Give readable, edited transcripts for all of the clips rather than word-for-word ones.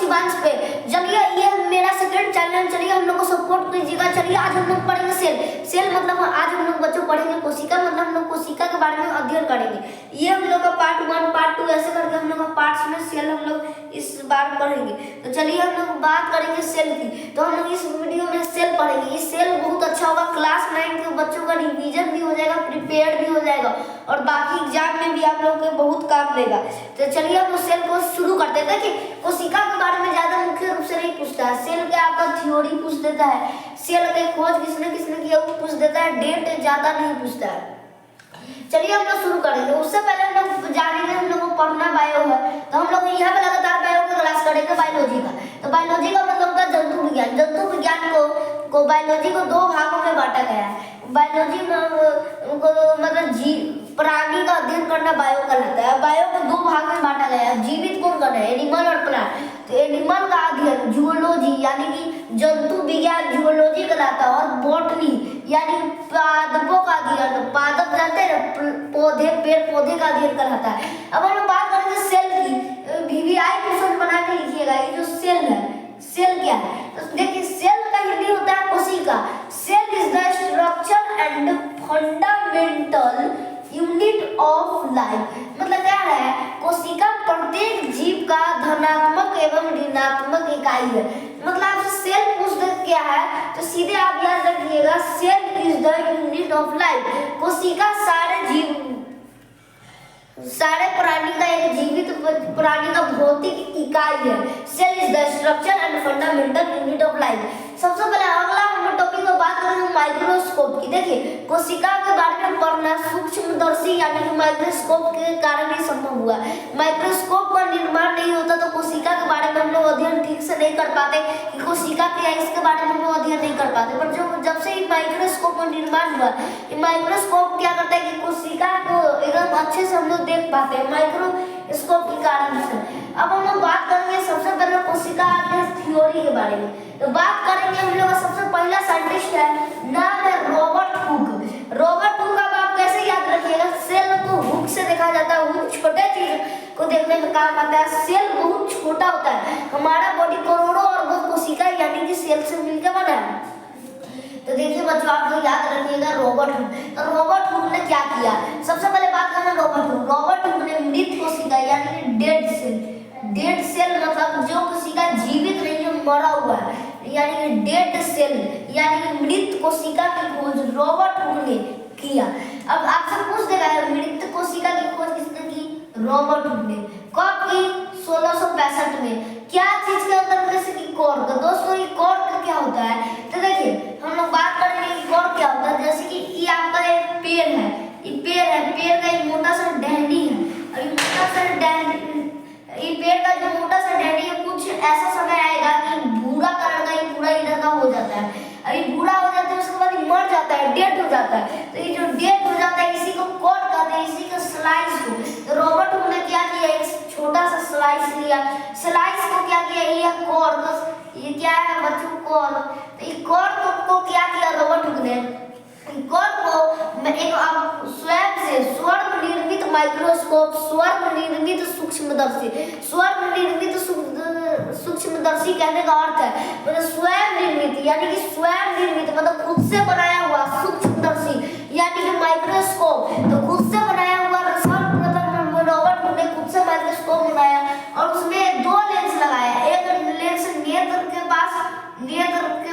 शिवांश पे। चलिए ये मेरा सेकंड चैनल, चलिए हम लोग को सपोर्ट कीजिएगा। चलिए आज हम लोग पढ़ेंगे सेल मतलब आज हम लोग बच्चों पढ़ेंगे कोशिका, मतलब हम लोग कोशिका के बारे में अध्ययन करेंगे। ये हम लोग का पार्ट 1 पार्ट 2 ऐसे करके हम लोग का पार्ट्स में सेल हम लोग इस बार पढ़ेंगे। तो चलिए हम लोग बात करेंगे सेल की। तो हम लोग इस वीडियो में सेल पढ़ेंगे। ये सेल बहुत अच्छा होगा, क्लास 9 के बच्चों का रिवीजन भी हो जाएगा, प्रिपेयर भी हो जाएगा और बाकी एग्जाम में भी आप लोगों के बहुत काम देगा। तो चलिए हम सेल को शुरू करते हैं। देखिए कोशिका के बारे में ज्यादा मुख्य रूप से नहीं पूछता है। सेल का आपका थ्योरी पूछ देता है, सेल के खोज किसने किसने किया वो पूछ देता है, डेट ज्यादा नहीं पूछता है। चलिए हम लोग शुरू करेंगे। उससे पहले हम लोग जानेंगे, हम लोग को पढ़ना बायो है, तो हम लोग यहाँ पे लगातार बायो का क्लास करेंगे बायोलॉजी का। तो बायोलॉजी का मतलब होता है जंतु विज्ञान। जंतु विज्ञान को बायोलॉजी को 2 भागों में बांटा गया है। बायोलॉजी को मतलब प्राणी का अध्ययन करना बायो कहलाता है। बायो को 2 भाग में बांटा गया है। जीवित कौन करना है, एनिमल और प्लांट। तो एनिमल का अध्ययन जूलॉजी यानी कि जंतु विज्ञान जूलॉजी कहलाता है, और बॉटनी यानी पादपों का अध्ययन, पादप जानते हैं पौधे, पेड़ पौधे का अध्ययन कहलाता है। अब हम लोग बात करेंगे सेल की। वीवीआई क्वेश्चन बना के लिखिएगा। ये जो सेल है, सेल क्या है? तो देखिए सेल का हिंदी होता है कोशिका। Cell is the structure and fundamental unit of life. मतलब क्या है, कोशिका प्रत्येक जीव का धनात्मक एवं ऋणात्मक इकाई है। मतलब आपसे सेल पूछ दे क्या है तो सीधे आप याद रखिएगा, cell is the unit of life. कोशिका सारे प्राणी का एक जीवित प्राणी का भौतिक इकाई है। Cell is the structure and fundamental unit of life. सबसे पहले अगला हम टॉपिक में बात करेंगे माइक्रोस्कोप की। देखिए कोशिका के बारे में पढ़ना सूक्ष्मदर्शी यानी कि माइक्रोस्कोप के कारण ही संभव हुआ। माइक्रोस्कोप का निर्माण नहीं होता तो कोशिका के बारे में हम लोग अध्ययन ठीक से नहीं कर पाते कि कोशिका क्या है, इसके बारे में हम लोग अध्ययन नहीं कर पाते। पर जब से ये माइक्रोस्कोप का निर्माण हुआ, ये माइक्रोस्कोप क्या करता है कि कोशिका को एकदम अच्छे से हम लोग देख पाते हैं माइक्रोस्कोप के कारण से। अब हम लोग बात करेंगे सबसे पहले कोशिका के थ्योरी के बारे में। तो बात करेंगे हम लोग का सबसे पहला साइंटिस्ट है, नाम है रॉबर्ट हुक। रॉबर्ट हुक अब आप कैसे याद रखिएगा, सेल को हुक से देखा जाता है। हुक छोटे चीज को देखने का काम आता है। सेल बहुत छोटा होता है। हमारा बॉडी करोड़ों और वो कोशिका यानी कि सेल से मिलकर बना है। तो देखिए बच्चों आप लोग याद रखिएगा रॉबर्ट हुक। तो रॉबर्ट हुक ने क्या किया, सबसे पहले बात करें रॉबर्ट हुक। रॉबर्ट हुक ने मृत कोशिका यानी कि डेड सेल मतलब जो कोशिका जीवित नहीं है, मरा हुआ है, यानी कि डेड सेल यानी कि मृत कोशिका की खोज रॉबर्ट हुक ने किया। अब आपसे पूछ देगा मृत कोशिका की खोज किसने की, रॉबर्ट हुक ने। कब की, 1665 में। क्या चीज के अंदर जैसे कि कॉर्क। दोस्तों ये कॉर्क क्या होता है, तो देखिए हम लोग बात करेंगे कि कॉर्क क्या होता है। जैसे कि ये आपका एक पेड़ है, ये पेड़ है, पेड़ का एक मोटा सा टहनी है, और ये मोटा सा टहनी, ये पेड़ का जो मोटा सा टहनी है, कुछ ऐसा समय आएगा कि भूरा कलर का ये पूरा इधर का हो जाता है। अब ये भूरा हो जाता है उसके बाद ये मर जाता है, डेड हो जाता है। तो ये जो डेड हो जाता है इसी को कॉर्क कहते हैं, इसी को स्लाइस को। तो रॉबर्ट हुक ने क्या किया, एक छोटा सा स्लाइस लिया, स्लाइस को क्या किया, ये कॉर्क, ये क्या है बच्चों कॉर्क। तो ये कॉर्क को क्या किया रॉबर्ट हुक ने, कॉर्क को एक स्वयं से स्वर्ण निर्मित माइक्रोस्कोप, स्वर्ण निर्मित सूक्ष्मदर्शी। स्वर्ण निर्मित सूक्ष्मदर्शी कहने का अर्थ है मतलब स्वयं निर्मित, यानी कि स्वयं निर्मित मतलब खुद से बनाया हुआ सूक्ष्मदर्शी यानी कि माइक्रोस्कोप। तो खुद से बनाया हुआ सर्वप्रथम रॉबर्ट हुक ने खुद से माइक्रोस्कोप बनाया और उसमें 2 लेंस लगाया। एक लेंस नेत्र के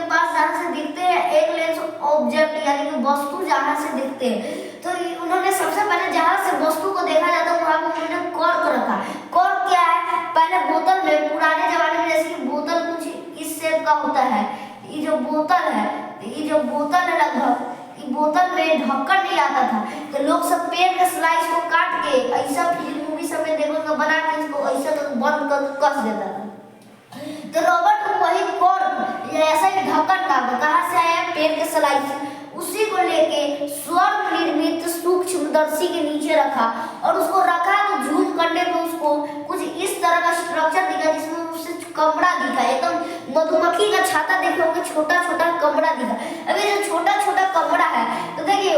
पास जहाँ से दिखते हैं, एक लेंस ऑब्जेक्ट यानी कि वस्तु जहाँ से दिखते हैं। तो उन्होंने सबसे पहले जहाँ से वस्तु को देखा जाता है वहाँ पर उन्होंने कॉर्क रखा। कॉर्क क्या है, पहले बोतल में, पुराने जमाने में जैसे कि बोतल कुछ इस शेप का होता है, ये जो बोतल है लगभग, ये बोतल में ढक्कन नहीं आता था, तो लोग सब पेड़ के स्लाइस को काट के ऐसा फिल्म मूवी सब में देखो बना के इसको ऐसा तो बंद कर कस देता था। तो रॉबर्ट हुक वही कॉर्क ऐसा ही ढक्कन था, कहाँ से आया, पेड़ के स्लाइस, उसी को लेके स्वर्ण निर्मित सूक्ष्मदर्शी के नीचे रखा और उसको रखा तो जूम करने में उसको कुछ इस तरह का स्ट्रक्चर दिखा जिसमें उससे कमरा दिखा, एकदम मधुमक्खी का छाता देखे होंगे, छोटा छोटा कमरा दिखा। अभी जो छोटा छोटा कमरा है तो देखिए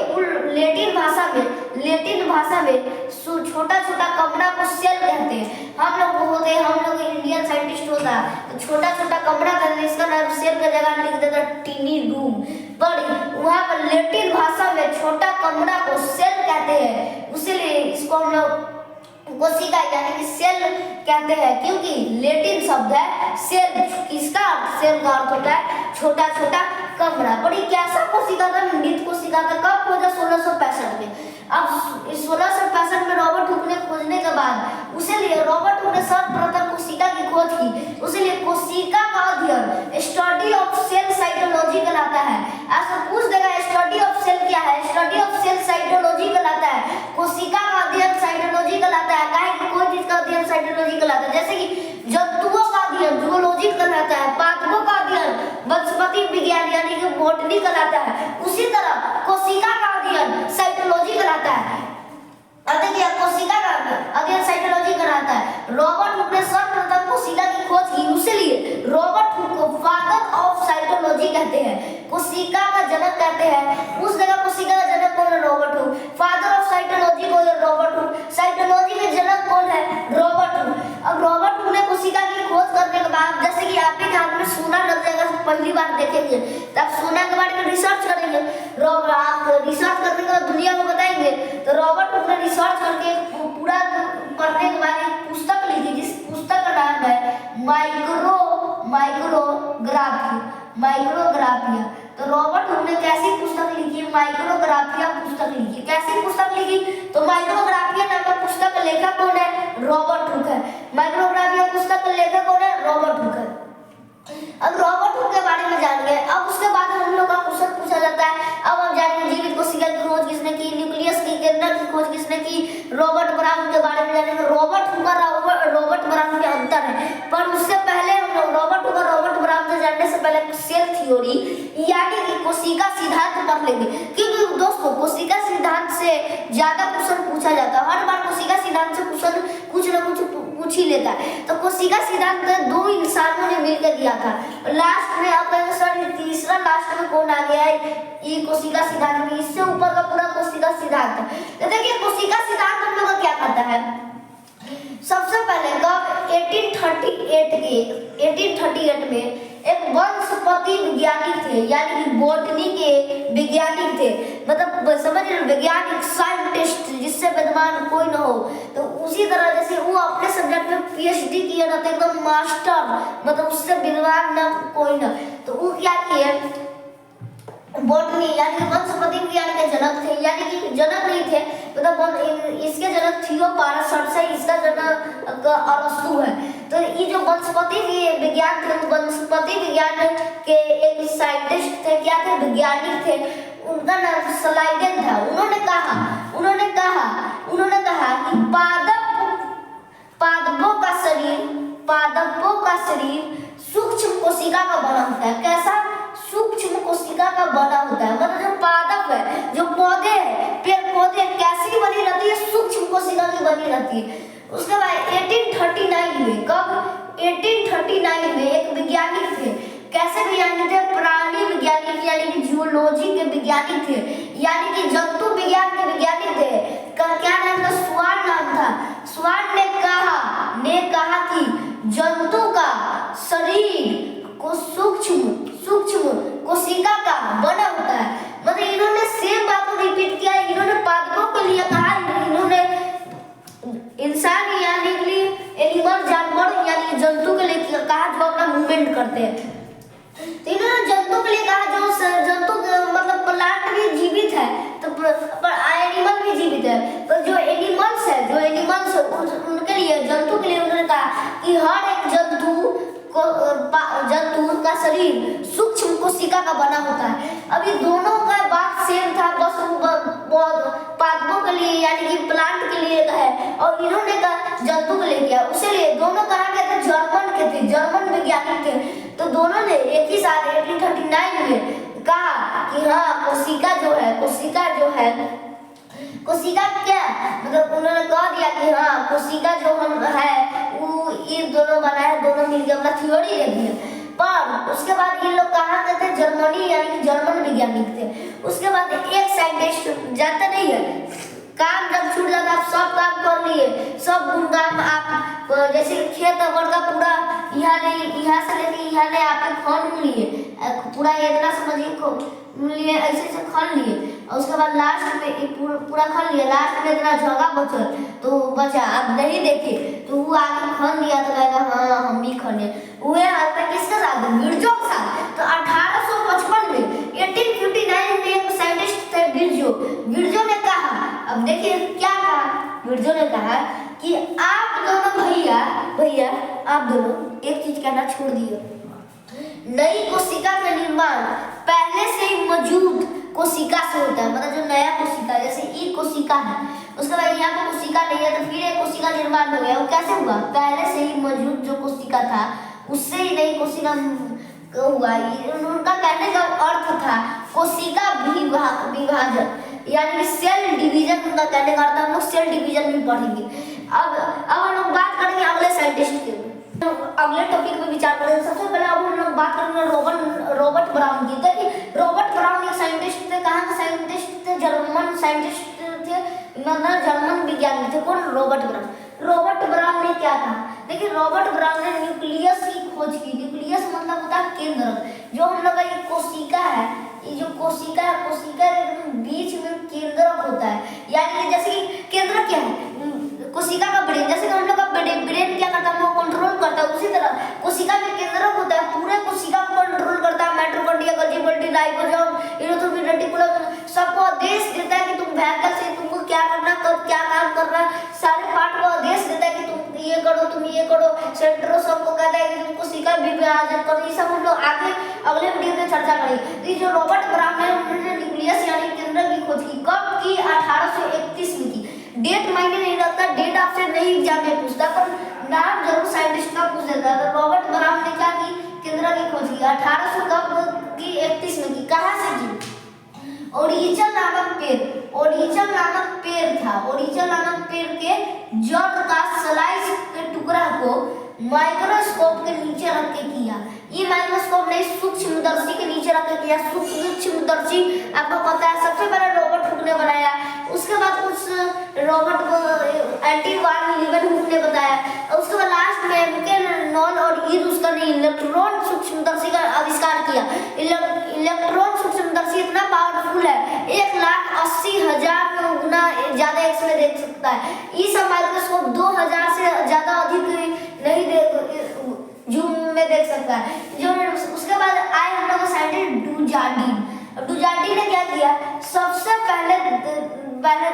लैटिन भाषा में छोटा छोटा कमरा को सेल कहते हैं। हम लोग इंडियन साइंटिस्ट होता था, तो छोटा छोटा कमरा था, इसका नाम सेल का जगह लिख देता टीनी रूम। पर वहाँ पर लैटिन भाषा में छोटा कमरा को सेल कहते हैं, उसीलिए इसको हम लोग कोशिका यानी कि सेल कहते हैं, क्योंकि लैटिन शब्द है सेल, किसका सेल का अर्थ होता है छोटा छोटा कमरा। पर ये कैसा कोशिका था? मृत कोशिका था। कब खोजा? 1665 में। अब 1665 में रॉबर्ट हुक ने खोजने के बाद उसीलिए रॉबर्ट हुक ने सर्वप्रथम कोशिका की खोज की, उसीलिए कोशिका का अध्ययन स्टडी ऑफ सेल साइटोलॉजी कहलाता है। ऐसा पूछ देगा स्टडी ऑफ सेल क्या है? स्टडी ऑफ सेल साइटोलॉजी कहलाता है। कोशिका का अध्ययन साइटोलॉजी कहलाता है। काहे कि कोई चीज का अध्ययन साइटोलॉजी कहलाता है, जैसे कि जंतुओं का अध्ययन जूलॉजी कहलाता है, पादपों का अध्ययन वनस्पति विज्ञान यानी कि बॉटनी कहलाता है। उसी तरह कोशिका का अध्ययन साइटोलॉजी कहलाता है। देखिए कोशिका का अध्ययन साइटोलॉजी कहलाता है। रॉबर्ट हुक ने सर्वप्रथम कोशिका की खोज की, इसलिए रॉबर्ट हुक को फादर ऑफ साइटोलॉजी कहते हैं, कोशिका का जनक कहते हैं। उस जगह कोशिका का जनक कौन है? Robert Hooke. Father of cytology कौन है? Robert Hooke. साइटोलॉजी के जनक कौन है? Robert Hooke. अब रॉबर्ट हुक ने कोशिका की खोज करने के बाद, जैसे कि आपके हाथ में सोना लग जाएगा, पहली बार देखेंगे तब सोना के बारे में रिसर्च करेंगे। आप रिसर्च करने के बाद दुनिया को बताएंगे, तो रॉबर्ट हुक ने रिसर्च करके पूरा पढ़ने के बाद एक पुस्तक लिखी, जिस पुस्तक का नाम है माइक्रोग्राफिया। तो रॉबर्ट हुक ने कैसी पुस्तक लिखी? माइक्रोग्राफिया पुस्तक लिखी। कैसी पुस्तक लिखी? तो माइक्रोग्राफिया नामक पुस्तक का लेखक कौन है? रॉबर्ट हुक है। माइक्रोग्राफिया पुस्तक का लेखक कौन है? रॉबर्ट हुक है। अब रॉबर्ट हुक के बारे में जान गए। अब उसके बाद हम लोग का क्वेश्चन पूछा जाता है, अब हम जानेंगे जीवित कोशिका की खोज किसने की, न्यूक्लियस की केंद्र की खोज किसने की, रॉबर्ट ब्राउन के बारे में जानेंगे। रॉबर्ट हुक और रॉबर्ट ब्राउन के अंतर है, पर उससे पहले हम लोग रॉबर्ट हुक और रॉबर्ट ब्राउन से जानने से पहले सेल थ्योरी यानी कि कोशिका सिद्धांत पढ़ लेंगे, क्योंकि दोस्तों कोशिका सिद्धांत से ज्यादा क्वेश्चन पूछा जाता है। हर बार कोशिका सिद्धांत से क्वेश्चन कुछ न कुछ पूछ ही लेता है। तो कोशिका सिद्धांत दो इंसानों ने मिलकर दिया था। लास्ट में आप कहेंगे सर तीसरा लास्ट में कौन आ गया है? ये कोशिका सिद्धांत में, इससे ऊपर का पूरा कोशिका सिद्धांत है। तो देखिए कोशिका सिद्धांत हम लोग का क्या कहता है? सबसे पहले कब 1838 में एक वनस्पति वैज्ञानिक थे, यानी कि बॉटनी के वैज्ञानिक थे, मतलब समझ रहे वैज्ञानिक साइंटिस्ट जिससे विद्वान कोई न हो। तो उसी तरह जैसे वो अपने सब्जेक्ट में पीएचडी किया ना, तो एकदम मास्टर, मतलब उससे विद्वान न कोई न। तो वो क्या किए? बॉटनी यानी कि वनस्पति विज्ञान के जनक थे, यानी कि जनक नहीं थे, मतलब इसके जनक थियोपारसट से, इसका जनक अरस्तु है। तो ये जो वनस्पति विज्ञान थे, वनस्पति विज्ञान के एक साइंटिस्ट थे, क्या थे? वैज्ञानिक थे। उनका नाम स्लाइडेन था। उन्होंने कहा कि पादपों का शरीर सूक्ष्म कोशिका का बना होता है। कैसा? सूक्ष्म कोशिका का बना होता है। मतलब जो पादप है, जो पौधे हैं, पेड़ पौधे कैसी बनी रहती है? सूक्ष्म कोशिका की बनी रहती है। उसके बाद 1839 में, कब? 1839 में एक वैज्ञानिक थे। कैसे वैज्ञानिक थे? प्राणी वैज्ञानिक यानी कि जूलॉजी के वैज्ञानिक थे, यानी कि जंतु विज्ञान के वैज्ञानिक थे। क्या नाम था? स्वान नाम था। स्वान ने कहा कि जंतु का शरीर को सूक्ष्म कोशिका का बना होता है। मतलब इन्होंने सेम बात को रिपीट किया। इन्होंने पादपों के लिए कहा, इन्होंने इंसान यानी कि एनिमल जानवर यानी कि जंतु के लिए कहा जो अपना मूवमेंट करते हैं। तो इन्होंने जंतु के लिए कहा जो जंतु मतलब प्लांट भी जीवित है, तो पर एनिमल भी जीवित है। तो जो एनिमल्स उनके लिए, जंतु के लिए उन्होंने कहा कि हर एक जंतु का शरीर सूक्ष्म कोशिका का बना होता है। अभी दोनों का बात सेम था, बस पादपों के लिए यानी कि प्लांट के लिए है, और इन्होंने कहा जंतु के लिए किया। उसीलिए दोनों कहा गए थे जर्मन वैज्ञानिक थे। तो दोनों ने एक ही साल 1839 में कहा कि हाँ कोशिका क्या, मतलब उन्होंने कह दिया कि हाँ कोशिका जो हम है वो ये दोनों बनाए, दोनों मिलकर अपना थ्योरी दे दिया। पर उसके बाद ये लोग कहाँ गए थे? जर्मनी, यानी कि जर्मन वैज्ञानिक थे। उसके बाद एक साइंटिस्ट जाते नहीं है, काम जब छूट जाता आप सब काम कर लिए, सब काम आप जैसे खेत बड़का पूरा यहाँ से लेके यहाँ ले आपके खन लिए पूरा इतना समझिए लिए ऐसे खन लिए और उसके बाद लास्ट में पूरा खन लिया, लास्ट में इतना जगह बचल तो बचा अब नहीं देखे तो वो आगे खन लिया तो कहेगा हाँ हम भी खने हुए हाथ में किसके साथ विरजो के साथ। तो 1855 में 1859 में एक साइंटिस्ट थे विरजो ने कहा, अब देखिए क्या कहा विरजो ने कहा कि आप दोनों भैया आप दोनों एक चीज कहना छोड़ दिए, नई कोशिका का निर्माण पहले से ही मौजूद कोशिका से होता है, मतलब जो नया कोशिका जैसे ई कोशिका है उसके बाद यहाँ पर कोशिका नहीं है तो फिर एक कोशिका निर्माण हो गया, वो कैसे हुआ पहले से ही मौजूद जो कोशिका था उससे ही नई कोशिका हुआ। उनका कहने का अर्थ था कोशिका विभाजन यानी कि सेल डिवीजन, उनका कहने का अर्थ हम लोग सेल डिवीजन भी पढ़ेंगे। अब हम लोग बात करेंगे अगले साइंटिस्ट के अगले टॉपिक पे विचार करेंगे। सबसे पहले अब हम लोग बात करेंगे रॉबर्ट ब्राउन की। देखिए रॉबर्ट ब्राउन एक साइंटिस्ट थे, कहाँ के साइंटिस्ट थे, जर्मन साइंटिस्ट थे, मतलब जर्मन विज्ञानी थे। कौन रॉबर्ट ब्राउन। रॉबर्ट ब्राउन ने क्या कहा, देखिए रॉबर्ट ब्राउन ने न्यूक्लियस की खोज की। न्यूक्लियस मतलब होता है केंद्र, जो हम लोग का ये कोशिका है, ये जो कोशिका है कोशिका के बीच में केंद्रक होता है, यानी कि जैसे कि केंद्रक क्या है कोशिका का ब्रेन, जैसे कि हम लोग का ब्रेन क्या करता है वो कंट्रोल करता है, उसी तरह कोशिका में केंद्रक होता है, पूरे कोशिका को कंट्रोल करता है। माइटोकॉन्ड्रिया, गोल्गी बल्टी, राइबोसोम, यूरेथ्रोफिल, रेटिकुलम सबको आदेश देता है कि तुम वैगल से तुमको क्या करना, कब क्या काम करना है, सारे पार्ट को आदेश देता है कि तुम ये करो, तुम ये करो। सेंट्रोसोम को कहता है कि तुम कोशिका विभाजन करो। ये सब हम लोग आगे अगले वीडियो में चर्चा करेंगे। जो रॉबर्ट ब्राउन है उन्होंने न्यूक्लियस यानी केंद्र की खोज की, कब की 1831 में की। डेट मायने नहीं रखता, डेट आपसे नहीं एग्जाम में पूछता, पर नाम जरूर साइंटिस्ट का पूछ देता है। रॉबर्ट ब्राउन ने क्या की केंद्र की खोज की 1831 में की। कहाँ से की, ओरिजिन नामक पेड़ था। ओरिजिन नामक पेड़ के जड़ का स्लाइस के टुकड़ा को माइक्रोस्कोप के नीचे रख के किया। ये माइक्रोस्कोप नहीं सूक्ष्मदर्शी के नीचे रख के किया। सूक्ष्मदर्शी आपको पता है सबसे पहले रॉबर्ट हुक ने बनाया, उसके बाद उस रॉबर्ट को एंटी वान लीवेनहुक ने बताया, उसके बाद लास्ट में नॉन और ईद उसका ने इलेक्ट्रॉन सूक्ष्मदर्शी का आविष्कार किया। इलेक्ट्रॉन सूक्ष्मदर्शी इतना पावरफुल है 1,80,000 गुना ज्यादा इसमें देख सकता है। ये सब माइक्रोस्कोप 2000 से ज्यादा अधिक नहीं जूम में देख सकता है। जो उसके बाद आए हम लोग साइंटिस्ट डुजार्डिन ने क्या किया, सबसे पहले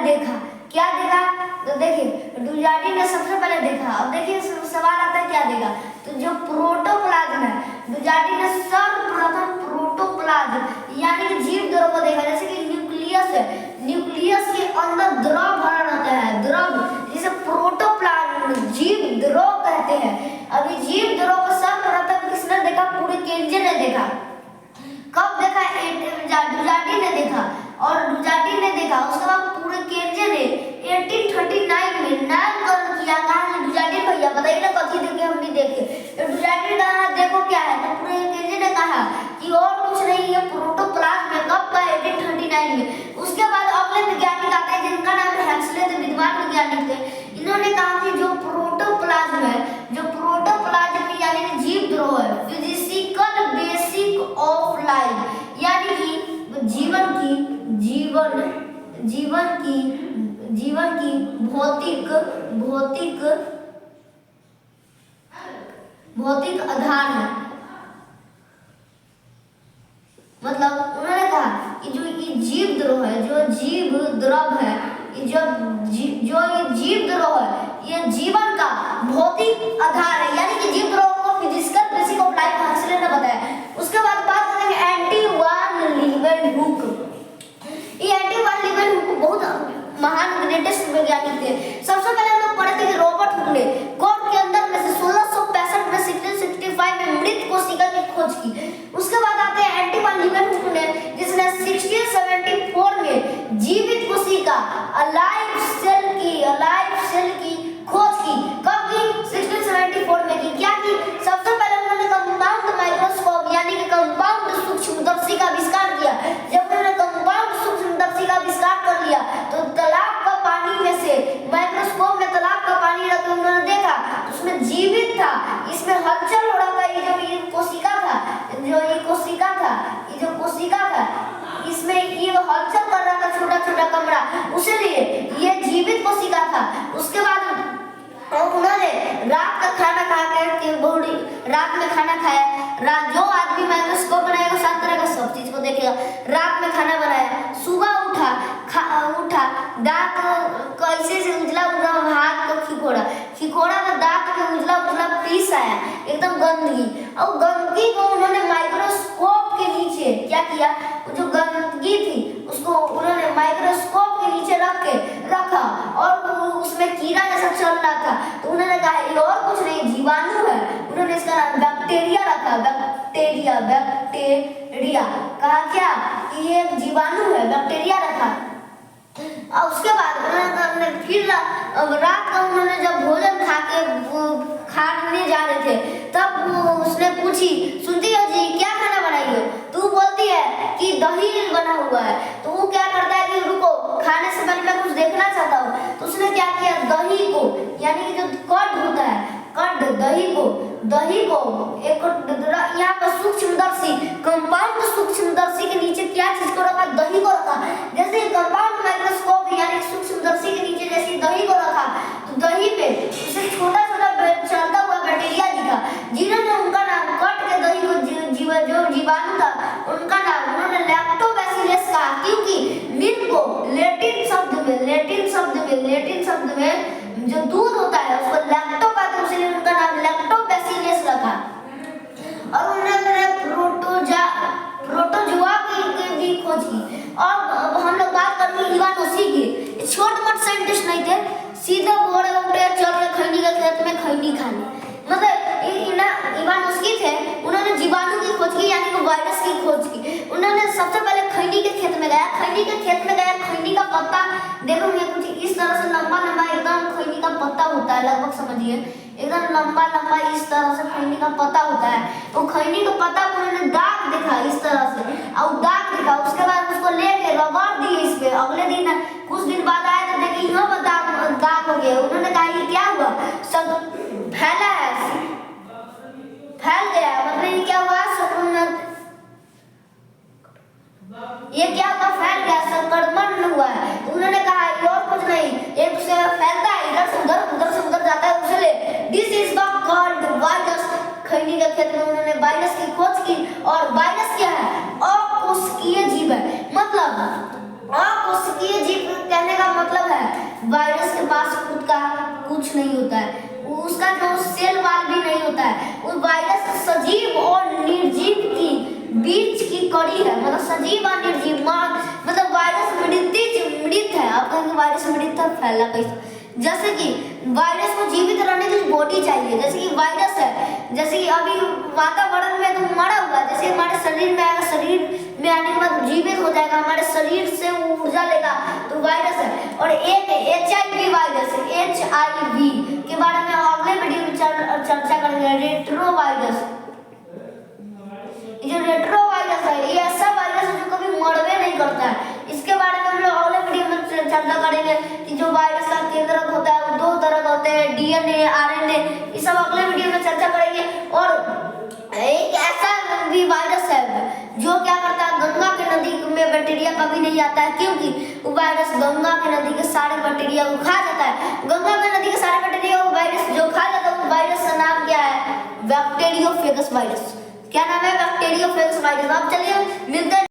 देखा, क्या देखा तो देखिए डुजार्डिन ने सबसे पहले देखा। अब देखिए सवाल आता है क्या देखा, तो जो प्रोटोप्लाज्म है, डुजार्डिन ने सर्वप्रथम प्रोटोप्लाज्म यानी कि जीव द्रव को देखा। जैसे कि न्यूक्लियस है, न्यूक्लियस के अंदर द्रव भरा रहता है, द्रव जिसे प्रोटोप्लाज्म जीव द्रव कहते हैं। अभी जीव द्रव को सर्वप्रथम किसने देखा, पूरे केंजे ने देखा। कब देखा, डुजार्डिन ने देखा और डुजार्डिन ने देखा, उसके बाद पूरे केंजे ने 1839 में नामकरण किया। कहा डुजार्डिन भैया बताइए ना कथी देखे, हम भी देखे। डुजार्डिन कहा देखो क्या है, तो पूरे केंजे ने कहा कि और कुछ नहीं है प्रोटोप्लाज्म है। कब का 1839 में। उसके बाद अगले वैज्ञानिक आते हैं जिनका नाम है हेक्सले थे, विद्वान वैज्ञानिक थे। इन्होंने कहा कि जो प्रोटोप्लाज्म है, जो प्रोटोप्लाज्म यानी कि जीव द्रव है, फिजिकल बेसिक ऑफ लाइफ यानी कि जीवन की भौतिक आधार है। मतलब उन्होंने कहा कि जो ये जीव द्रव है, जो जीव द्रव है, जो ये जीव द्रव है, ये जीवन का भौतिक आधार है, यानी कि जीव द्रव को फिजिकल बेसिक ऑफ लाइफ हेक्सले ने बताया। उसके बाद बात करेंगे एंटी वान लीवेनहुक। ये एंटी वान लीवेनहुक बहुत महान ग्रेटेस्ट वैज्ञानिक थे। सबसे पहले हम लोग पढ़े थे कि रॉबर्ट हुक ने कोर के अंदर में से 1665 में 1665 में मृत कोशिका की खोज की। उसके बाद आते हैं एंटी वान लीवेनहुक ने, जिसने 1674 में जीवित कोशिका अलाइव सेल की खोज की। कब की, 1674 में की। क्या की, सबसे पहले उन्होंने कंपाउंड माइक्रोस्कोप यानी कि कंपाउंड सूक्ष्मदर्शी का आविष्कार किया। जब उन्होंने कंपाउंड सूक्ष्मदर्शी का आविष्कार कर लिया तो तालाब का पानी में से माइक्रोस्कोप में तालाब का पानी रख के उन्होंने देखा जैसे ये हलचल कर रहा था छोटा छोटा कमरा, उसीलिए ये जीवित कोशिका था। उसके बाद उन्होंने रात का खाना खा के रात में खाना खाया। जो आदमी माइक्रोस्कोप बनाएगा सात तरह का सब चीज को देखेगा। रात में खाना बनाया, सुबह उठा दांत कैसे से उजला उजला हाथ को खिकोड़ा तो दांत में उजला उजला पीस आया, एकदम गंदगी। और गंदगी को उन्होंने माइक्रोस्कोप के नीचे क्या किया, जो गंदगी थी उसको उन्होंने माइक्रोस्कोप के नीचे रखा और उसमें कीड़ा जैसा चल रहा था, तो उन्होंने कहा ये और कुछ नहीं जीवाणु है। उन्होंने इसका नाम बैक्टीरिया रखा, बैक्टीरिया कहा क्या कि ये एक जीवाणु है, बैक्टीरिया रखा। और उसके बाद उन्होंने फिर रात को उन्होंने जब भोजन खाने जा रहे थे, तब उसने पूछी, सुनती हो जी क्या खाना बनाई हो? तू बोलती है कि दही बना हुआ है। तो वो क्या करता है कि रुको, खाने से पहले मैं कुछ देखना चाहता हूँ। तो उसने क्या किया, दही को यानी कि जो कर्ड होता है, दही को एक यहाँ पर सूक्ष्मदर्शी कंपाउंड सूक्ष्मदर्शी के नीचे क्या चीज को रखा, दही को रखा। जैसे कंपाउंड माइक्रोस्कोप यानी सूक्ष्मदर्शी के नीचे जैसे दही को रखा, तो दही पे उसे छोटा छोटा चलता हुआ बैक्टीरिया दिखा, जिन्होंने उनका नाम कट के दही को जो जीवाणु था उनका नाम उन्होंने लैक्टोबैसिलस कहा, क्योंकि मिल्क को लेटिन शब्द में जो दूध होता है उसको लैक्टो कहते हैं, इसलिए उनका नाम लैक्टोबैसिलस रखा। और उन्होंने प्रोटोजोआ की भी खोज की। और हम लोग बात करेंगे इवानोस्की की। छोटे मोटे साइंटिस्ट नहीं थे, सीधे बड़े उठे चल के खैनी के खेत में खैनी खाने। मतलब इवानोस्की थे, उन्होंने जीवाणु की खोज की यानी कि वायरस की खोज की। उन्होंने सबसे पहले खैनी के खेत में गया, खैनी का पत्ता देखो मैं कुछ इस तरह से लंबा एकदम खैनी का पत्ता होता है, लगभग समझिए एकदम लंबा इस तरह से खैनी का पत्ता होता है। तो खैनी का पत्ता को उन्होंने दाग देखा इस तरह से, और दाग देखा, उसके बाद उसको लेके रगड़ दिए इस पे। अगले दिन कुछ दिन बाद आए तो देखे यहाँ पर दाग हो गया। उन्होंने कहा ये क्या हुआ, सब फैला है, फैल गया, मतलब ये क्या हुआ, ये क्या हुआ, फैल गया, संक्रमण हुआ है। तो उन्होंने कहा ये और कुछ नहीं, एक दूसरे में फैलता है, इधर से उधर जाता है, उससे this is the called virus. खैनी के खेत में उन्होंने वायरस की खोज की। और वायरस क्या है, अकोशिकीय जीव है। मतलब अकोशिकीय जीव कहने का मतलब है वायरस के पास खुद का कुछ नहीं होता है, उसका जो सेल वाल भी नहीं होता है। उस वायरस सजीव और निर्जीव की बीच की कड़ी है, मतलब सजीव और निर्जीव, मतलब वायरस मृत है। आप कहेंगे वायरस मृत है, फैला कैसे? जैसे कि वायरस को जीवित रहने के लिए बॉडी चाहिए। जैसे कि वायरस है, जैसे कि अभी वातावरण में तो मरा हुआ, जैसे हमारे शरीर में आएगा, शरीर में आने के बाद जीवित हो जाएगा, हमारे शरीर से वो ऊर्जा लेगा, तो वायरस है। और एक HIV वायरस, HIV के बारे में अगले वीडियो में चर्चा करेंगे। रेट्रोवायरस, जो रेट्रोवायरस है ये ऐसा वायरस है जो कभी मरवे नहीं करता है। इसके बारे में हम लोग अगले वीडियो में चर्चा करेंगे कि जो वायरस का केंद्रक होता है वो दो तरह का होते हैं, DNA, RNA, ये सब अगले वीडियो में चर्चा करेंगे। और एक ऐसा भी वायरस है जो क्या करता है, गंगा के नदी में बैक्टीरिया कभी नहीं आता है, क्योंकि वो वायरस गंगा के नदी के सारे बैक्टीरिया को खा जाता है। गंगा के नदी के सारे बैक्टीरिया को वायरस जो खा जाता है, वो वायरस का नाम क्या है, बैक्टीरियोफेगस वायरस। क्या नाम है, बैक्टीरियोफेगस वायरस। अब चलिए मिलते हैं।